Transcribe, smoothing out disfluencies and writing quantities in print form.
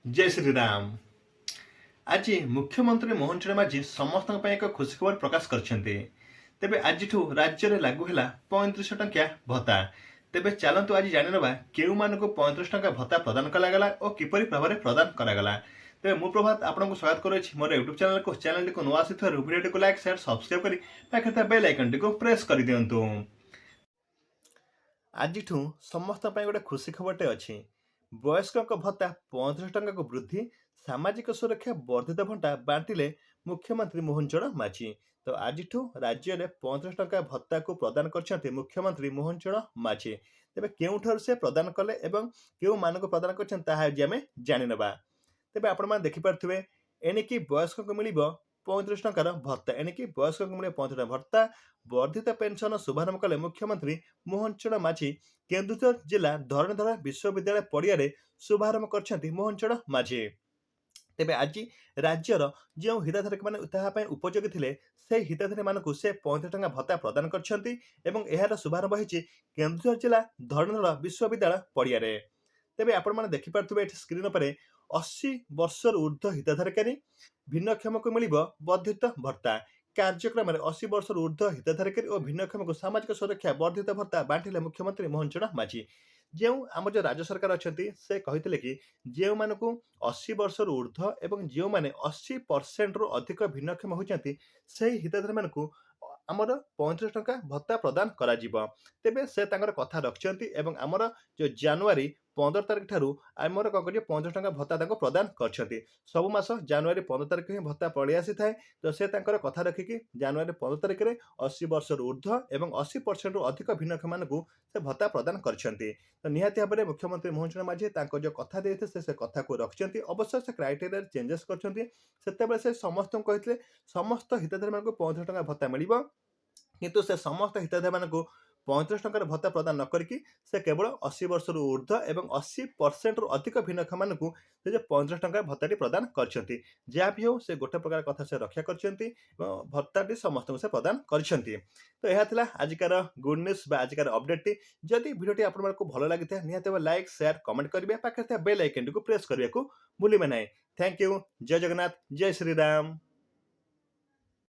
जय श्री राम। आज मुख्यमंत्री मोहन चरण माझी समस्त एक खुशी खबर प्रकाश करछन्ते। तेबे आज राज्य में लागू है 35 टंकिया भत्ता। तेबे चलतु आज जानिनबा केउ मानकु 35 टंका भत्ता प्रदान करागला और किपरि प्रभाव प्रदान करागला। तेबे मु प्रभात आपनको स्वागत करुछि मोर यूट्यूब चैनल को नुआ आसिथारु वीडियो को लाइक शेयर सब्सक्राइब करी पाखे था बेल आइकन को प्रेस कर दियंतु। आज समस्त गोटे खुशी खबरटे अच्छी। वयस्क भत्ता 35 टंका को वृद्धि, सामाजिक सुरक्षा वर्धित भंटा बांटिले मुख्यमंत्री मोहन चरण माझी। तो आज राज्य में 35 टंका भत्ता को प्रदान कर मुख्यमंत्री मोहन चरण माझी। तेबे केउठार से प्रदान कले एवं केउ मानक प्रदान कर जानिनबा। तेबे आपण मैंने देखिपे एणिकी वयस्क को मिल 35 टंकार भत्ता। एणिकी वयस्क को मिले 35 टंका भत्ता। वर्धित पेंशन शुभारंभ कले मुख्यमंत्री मोहन चरण माझी केन्दुझर जिला धरणीधर विश्वविद्यालय पड़िया शुभारंभ कर मोहन चरण माझी। तेबे आज राज्यर जो हिताधिकारी मैंने उपयोगी थे से हिताधिकारी मानक से 35 टंका भत्ता प्रदान कर शुभारंभ होती केन्दुझर जिला धरणीधर विश्वविद्यालय पड़िया। तेबे आपण देखिपे स्क्रीन पर 80 वर्ष ऊर्ध्व हिताधिकारी भिन्नक्षम को मिल वर्धित भत्ता। कार्यक्रम में 80 वर्ष ऊर्ध्व हिताधिकारी और भिन्नक्षम को सामाजिक सुरक्षा वर्धित भत्ता बांटिले मुख्यमंत्री मोहन चरण माझी। जो आम जो राज्य सरकार अच्छा से कहते कि जो मानक 80 वर्ष ऊर्ध्व एवं जो मैंने 80% रु अधिक भिन्नक्षम होती से हिताधिकारी मानक आमर 35 टंका भत्ता प्रदान करा जिवो। तेबे से तांकर कथा रखिछंती एवं आमर जो जनवरी 15 तारिख ठारू आमर कौन कर 35 टंका भत्ता तांको प्रदान करछंती। सब मास जनवरी 15 तारिख ही भत्ता पड़े आसी थाए। तो से तांकर कथा रखिकी जनवरी 15 तारिख रे 80 वर्ष ऊर्ध्व एवं 80% रु अधिक भिन्नक्षम मानकु से भत्ता प्रदान करछंती। तो निहाती भाबरे मुख्यमंत्री मोहन चरण माझी तांको जो कथा देते से कथा को रखिछंती। अवश्य से क्राइटेरिया चेंजेस करछंती। सेतेबेले से समस्त कहते समस्त हिताधिकारी मानकु 35 टंका भत्ता मिलिबो, किंतु से समस्त हिताधिकारी मानकु 35 टंकार भत्ता प्रदान न करिकी से केवल 80 वर्ष ऊर्ध्व एवं 80% रु अधिक भिन्नक्षम मानकु से जो 35 टंका भत्ताटी प्रदान करछंती। जहाँ भी हो से गोटे प्रकार कथा से रक्षा करछंती एवं भत्ताटी समस्त से प्रदान करछंती। तो यह थिला आजिकार गुड न्यूज बा आजिकार अपडेट। जदि वीडियोटी आपको भल लगी निहाती लाइक शेयर कमेंट करेंगे पाखे बेल आइकन को प्रेस करने को भूलिबे नहीं। Thank you. जय जगन्नाथ। जय श्री राम।